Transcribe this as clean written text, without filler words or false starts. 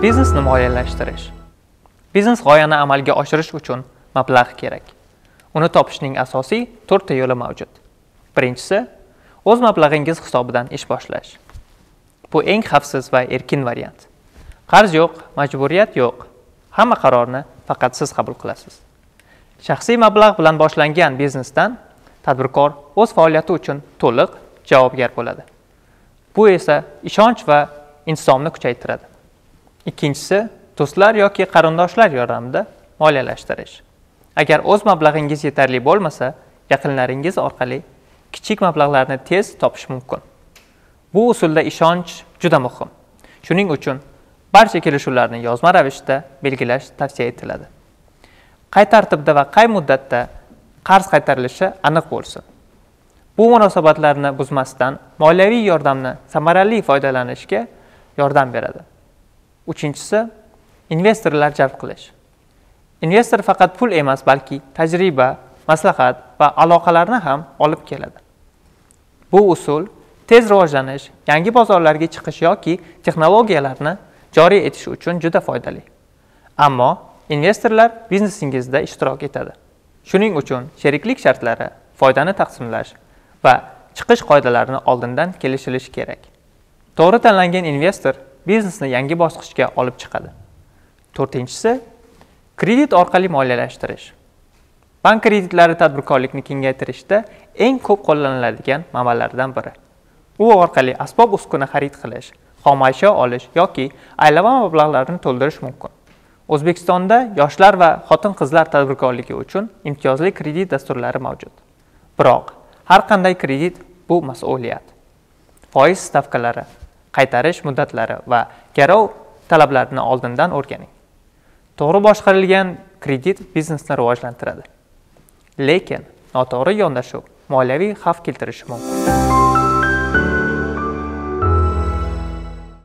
Biznesni moliyalashtirish. Biznes g'oyani amalga oshirish uchun mablag' kerak. Uni topishning asosiy 4 ta yo'li mavjud. Birinchisi, o'z mablag'ingiz hisobidan ish boshlash. Bu eng xavfsiz va erkin variant. Qarz yo'q, majburiyat yo'q. Hamma qarorni faqat siz qabul qilasiz. Shaxsiy mablag' bilan boshlangan biznesdan tadbirkor o'z faoliyati uchun to'liq javobgar bo'ladi. Bu esa ishonch va intizomni kuchaytiradi. Ikkinchisi, do'stlar yoki qarindoshlar yordamida moliyalashtirish. Agar o'z mablag'ingiz yetarli bo'lmasa, yaqinlaringiz orqali kichik mablag'larni tez topish mumkin. Bu usulda ishonch juda muhim. Shuning uchun barcha kelishuvlarni yozma ravishda belgilash tavsiya etiladi. Qay tartibda va qay muddatda qarz qaytarilishi aniq bo'lsin. Bu munosabatlarni buzmasdan moliyaviy yordamni samarali foydalanishga yordam beradi. Uchinchisi, investorlar jalb qilish. Investor faqat pul emas, balki tajriba, maslahat va aloqalarni ham olib keladi. Bu usul tez rivojlanish, yangi bozorlarga chiqish yoki texnologiyalarni joriy etish uchun juda foydali. Ammo investorlar biznesingizda ishtirok etadi. Shuning uchun sheriklik shartlari, foydani taqsimlash va chiqish qoidalarini oldindan kelishilishi kerak. To'g'ri tanlangan investor biznesni yangi bosqichga olib chiqadi. To'rtinchisi, kredit orqali moliyalashtirish. Bank kreditlari tadbirkorlikni kengaytirishda eng ko'p qo'llaniladigan manbalardan biri. U orqali asbob-uskuna xarid qilish, xom ashyo olish yoki aylama mablag'larni to'ldirish mumkin. O'zbekistonda yoshlar va xotin-qizlar tadbirkorligi uchun imtiyozli kredit dasturlari mavjud. Biroq har qanday kredit bu mas'uliyat. Foiz stavkalari, qaytarish muddatlari va garov talablarini oldindan o'rganing. To'g'ri boshqarilgan kredit biznesni rivojlantiradi. Lekin noto'g'ri yondashuv moliyaviy xavf keltirishi mumkin.